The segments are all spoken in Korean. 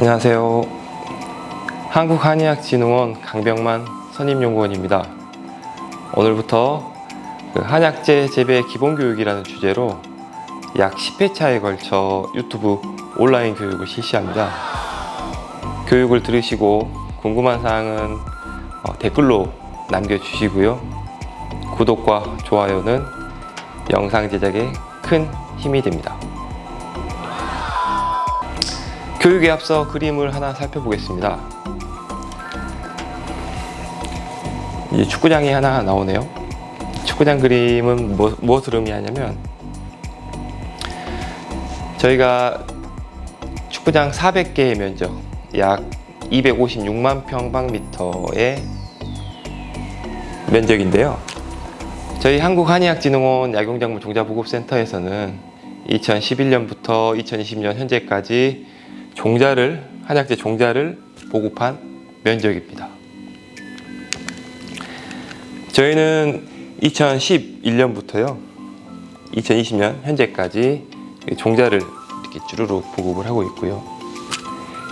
안녕하세요. 한국한의학진흥원 강병만 선임연구원입니다. 오늘부터 한약재 재배 기본교육이라는 주제로 약 10회차에 걸쳐 유튜브 온라인 교육을 실시합니다. 교육을 들으시고 궁금한 사항은 댓글로 남겨주시고요. 구독과 좋아요는 영상 제작에 큰 힘이 됩니다. 교육에 앞서 그림을 하나 살펴보겠습니다. 이 축구장이 하나 나오네요. 축구장 그림은 무엇을 의미하냐면, 저희가 축구장 400개의 면적, 약 256만 평방미터의 면적인데요. 저희 한국한의학진흥원 약용작물 종자보급센터에서는 2011년부터 2020년 현재까지 한약재 종자를 보급한 면적입니다. 저희는 2011년부터요 2020년 현재까지 종자를 이렇게 주르륵 보급을 하고 있고요.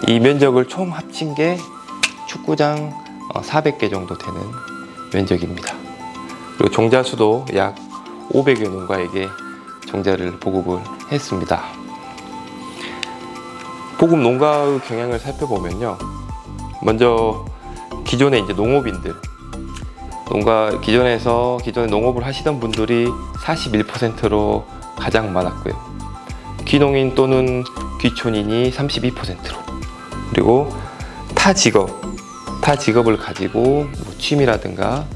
이 면적을 총 합친 게 축구장 400개 정도 되는 면적입니다. 그리고 종자 수도 약 500여 농가에게 종자를 보급을 했습니다. 보급 농가의 경향을 살펴보면요, 먼저 기존의 농업인들, 기존에 농업을 하시던 분들이 41%로 가장 많았고요. 귀농인 또는 귀촌인이 32%로, 그리고 타 직업을 가지고 취미라든가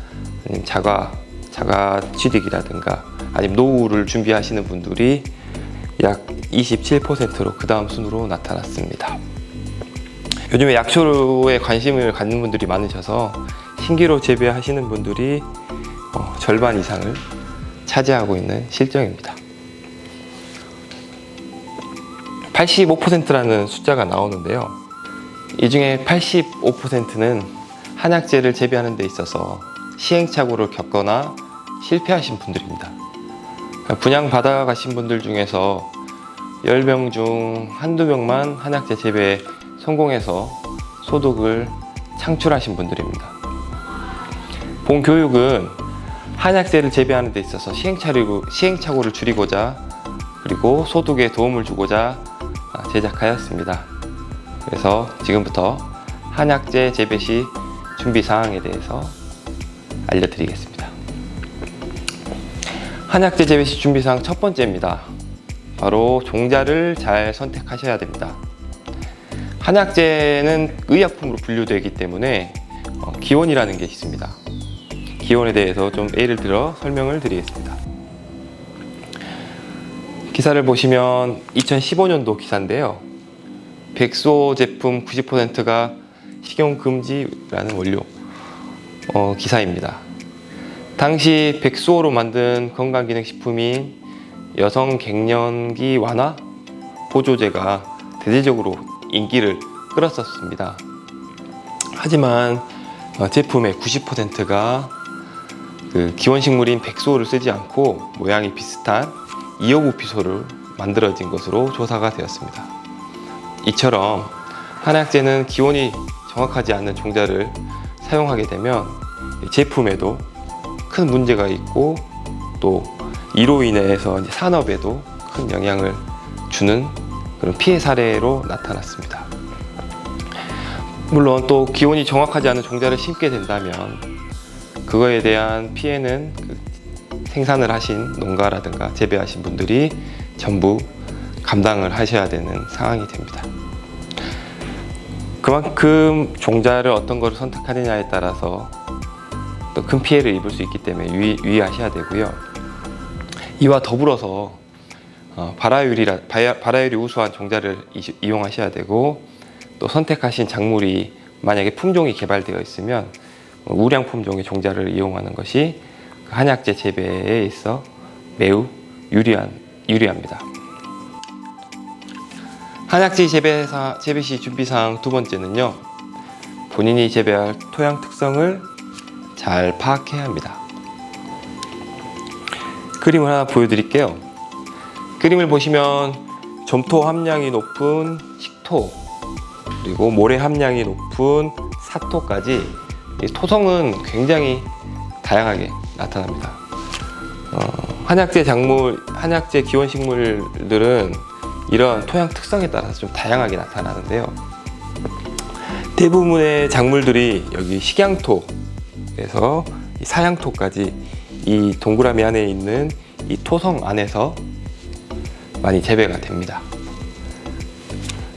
아니면 자가 취득이라든가 아니면 노후를 준비하시는 분들이 약 27%로 그 다음 순으로 나타났습니다. 요즘에 약초에 관심을 갖는 분들이 많으셔서 신기로 재배하시는 분들이 절반 이상을 차지하고 있는 실정입니다. 85%라는 숫자가 나오는데요. 이 중에 85%는 한약재를 재배하는 데 있어서 시행착오를 겪거나 실패하신 분들입니다. 분양 받아가신 분들 중에서 10명 중 한두 명만 한약재 재배에 성공해서 소득을 창출하신 분들입니다. 본 교육은 한약재를 재배하는 데 있어서 시행착오를 줄이고자, 그리고 소득에 도움을 주고자 제작하였습니다. 그래서 지금부터 한약재 재배 시 준비 사항에 대해서 알려드리겠습니다. 한약재 재배 시 준비사항 첫 번째입니다. 바로 종자를 잘 선택하셔야 됩니다. 한약재는 의약품으로 분류되기 때문에 기원이라는 게 있습니다. 기원에 대해서 좀 예를 들어 설명을 드리겠습니다. 기사를 보시면 2015년도 기사인데요. 백수호 제품 90%가 식용금지라는 원료 기사입니다. 당시 백수호로 만든 건강기능식품인 여성 갱년기 완화 보조제가 대대적으로 인기를 끌었었습니다. 하지만 제품의 90%가 기원식물인 백수호를 쓰지 않고 모양이 비슷한 이오부피소를 만들어진 것으로 조사가 되었습니다. 이처럼 한약재는 기원이 정확하지 않은 종자를 사용하게 되면 제품에도 큰 문제가 있고, 또 이로 인해서 산업에도 큰 영향을 주는 그런 피해 사례로 나타났습니다. 물론 또 기원이 정확하지 않은 종자를 심게 된다면 그거에 대한 피해는 생산을 하신 농가라든가 재배하신 분들이 전부 감당을 하셔야 되는 상황이 됩니다. 그만큼 종자를 어떤 것을 선택하느냐에 따라서 또 큰 피해를 입을 수 있기 때문에 유의하셔야 되고요. 이와 더불어서 발화율이 우수한 종자를 이용하셔야 되고, 또 선택하신 작물이 만약에 품종이 개발되어 있으면 우량 품종의 종자를 이용하는 것이 한약재 재배에 있어 매우 유리합니다. 한약재 재배 시 준비사항 두 번째는요, 본인이 재배할 토양 특성을 잘 파악해야 합니다. 그림을 하나 보여드릴게요. 그림을 보시면 점토 함량이 높은 식토, 그리고 모래 함량이 높은 사토까지 이 토성은 굉장히 다양하게 나타납니다. 한약재 작물, 한약재 기원식물들은 이런 토양 특성에 따라서 좀 다양하게 나타나는데요. 대부분의 작물들이 여기 식양토에서 이 사양토까지 이 동그라미 안에 있는 이 토성 안에서 많이 재배가 됩니다.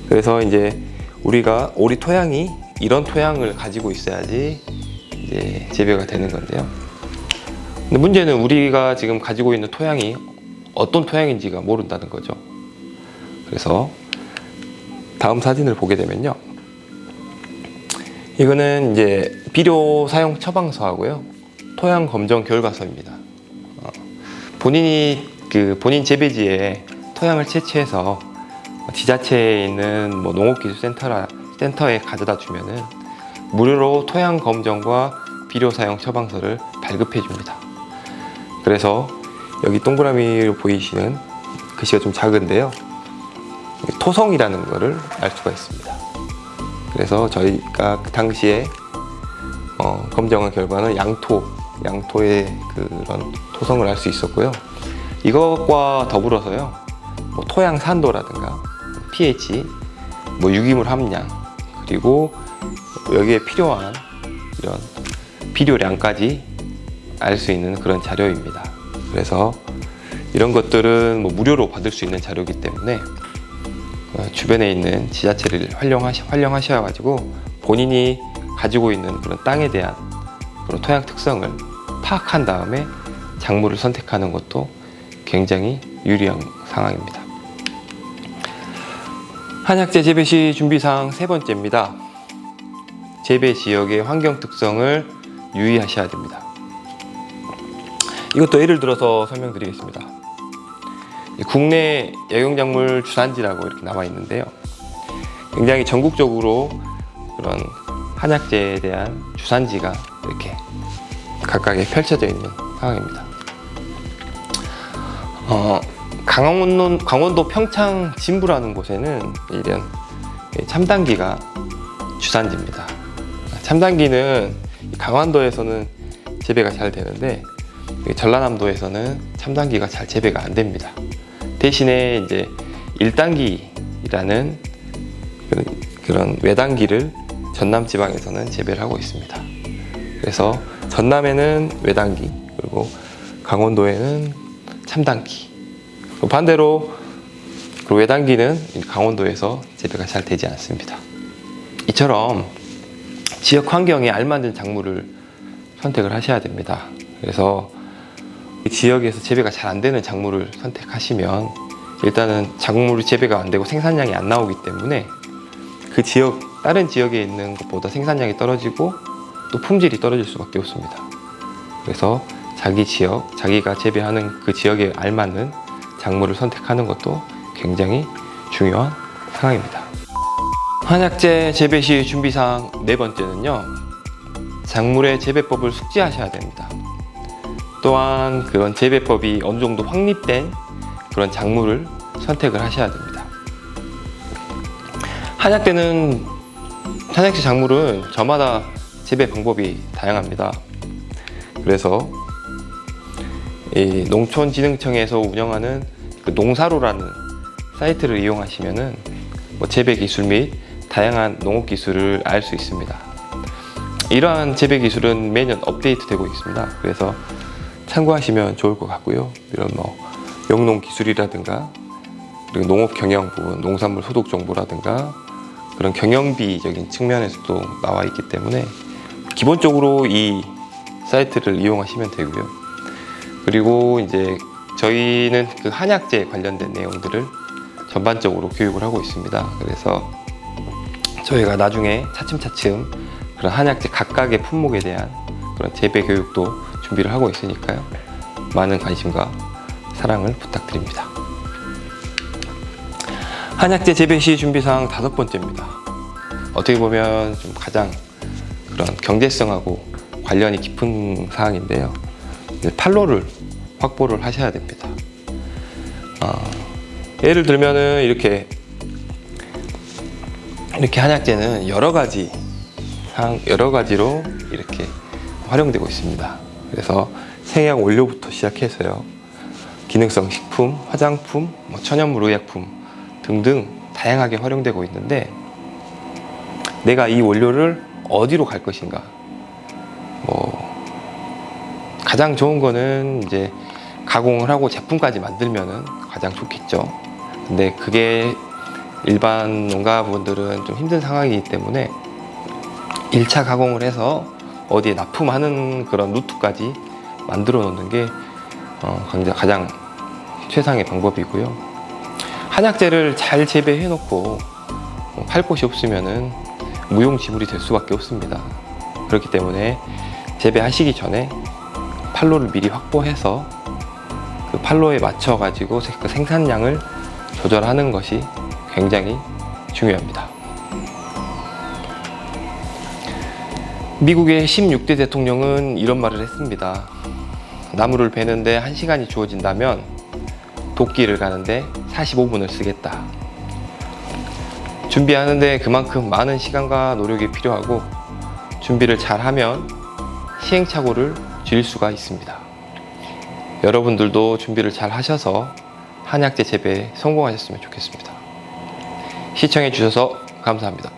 그래서 이제 우리 토양이 이런 토양을 가지고 있어야지 이제 재배가 되는 건데요. 근데 문제는 우리가 지금 가지고 있는 토양이 어떤 토양인지가 모른다는 거죠. 그래서 다음 사진을 보게 되면요. 이거는 이제 비료 사용 처방서하고요. 토양 검정 결과서입니다. 본인 재배지에 토양을 채취해서 지자체에 있는 뭐 농업기술센터에 가져다 주면은 무료로 토양 검정과 비료 사용 처방서를 발급해 줍니다. 그래서 여기 동그라미로 보이시는 글씨가 좀 작은데요. 토성이라는 것을 알 수가 있습니다. 그래서 저희가 그 당시에 검정한 결과는 양토의 그런 토성을 알 수 있었고요. 이것과 더불어서요, 뭐 토양 산도라든가 pH, 뭐 유기물 함량, 그리고 여기에 필요한 이런 비료량까지 알 수 있는 그런 자료입니다. 그래서 이런 것들은 뭐 무료로 받을 수 있는 자료이기 때문에 주변에 있는 지자체를 활용하셔가지고 본인이 가지고 있는 그런 땅에 대한 그런 토양 특성을 파악한 다음에 작물을 선택하는 것도 굉장히 유리한 상황입니다. 한약재 재배 시 준비사항 세 번째입니다. 재배 지역의 환경 특성을 유의하셔야 됩니다. 이것도 예를 들어서 설명드리겠습니다. 국내 약용작물 주산지라고 이렇게 나와 있는데요. 굉장히 전국적으로 그런 한약재에 대한 주산지가 이렇게 각각에 펼쳐져 있는 상황입니다. 강원도 평창 진부라는 곳에는 이런 참당기가 주산지입니다. 참당기는 강원도에서는 재배가 잘 되는데 전라남도에서는 참당기가 잘 재배가 안 됩니다. 대신에 이제 1단기라는 그런 외단기를 전남 지방에서는 재배를 하고 있습니다. 그래서 전남에는 외단기, 그리고 강원도에는 참단기. 반대로 외단기는 강원도에서 재배가 잘 되지 않습니다. 이처럼 지역 환경에 알맞은 작물을 선택을 하셔야 됩니다. 그래서 지역에서 재배가 잘 안 되는 작물을 선택하시면 일단은 작물이 재배가 안 되고 생산량이 안 나오기 때문에 그 지역, 다른 지역에 있는 것보다 생산량이 떨어지고 또 품질이 떨어질 수밖에 없습니다. 그래서 자기 지역, 자기가 재배하는 그 지역에 알맞는 작물을 선택하는 것도 굉장히 중요한 상황입니다. 한약재 재배 시 준비사항 네 번째는요, 작물의 재배법을 숙지하셔야 됩니다. 또한 그런 재배법이 어느 정도 확립된 그런 작물을 선택을 하셔야 됩니다. 한약재 작물은 저마다 재배 방법이 다양합니다. 그래서 이 농촌진흥청에서 운영하는 그 농사로라는 사이트를 이용하시면은 뭐 재배 기술 및 다양한 농업 기술을 알 수 있습니다. 이러한 재배 기술은 매년 업데이트되고 있습니다. 그래서 참고하시면 좋을 것 같고요. 이런 뭐 영농 기술이라든가 그리고 농업 경영 부분, 농산물 소득 정보라든가 그런 경영비적인 측면에서도 나와 있기 때문에 기본적으로 이 사이트를 이용하시면 되고요. 그리고 이제 저희는 그 한약재 관련된 내용들을 전반적으로 교육을 하고 있습니다. 그래서 저희가 나중에 차츰차츰 그런 한약재 각각의 품목에 대한 그런 재배 교육도 준비를 하고 있으니까요. 많은 관심과 사랑을 부탁드립니다. 한약재 재배 시 준비사항 다섯 번째입니다. 어떻게 보면 좀 가장 그런 경제성하고 관련이 깊은 사항인데요. 판로를 확보를 하셔야 됩니다. 예를 들면은 이렇게 이렇게 한약재는 여러 가지로 이렇게 활용되고 있습니다. 그래서 생약 원료부터 시작해서요, 기능성 식품, 화장품, 천연물 의약품 등등 다양하게 활용되고 있는데, 내가 이 원료를 어디로 갈 것인가. 가장 좋은 거는 이제 가공을 하고 제품까지 만들면은 가장 좋겠죠. 근데 그게 일반 농가분들은 좀 힘든 상황이기 때문에 1차 가공을 해서 어디에 납품하는 그런 루트까지 만들어 놓는 게 가장 최상의 방법이고요. 한약재를 잘 재배해 놓고 팔 곳이 없으면은 무용지물이 될 수밖에 없습니다. 그렇기 때문에 재배하시기 전에 판로를 미리 확보해서 그 판로에 맞춰 가지고 그 생산량을 조절하는 것이 굉장히 중요합니다. 미국의 16대 대통령은 이런 말을 했습니다. 나무를 베는데 1시간이 주어진다면 도끼를 가는데 45분을 쓰겠다. 준비하는데 그만큼 많은 시간과 노력이 필요하고, 준비를 잘하면 시행착오를 줄일 수가 있습니다. 여러분들도 준비를 잘 하셔서 한약재 재배에 성공하셨으면 좋겠습니다. 시청해 주셔서 감사합니다.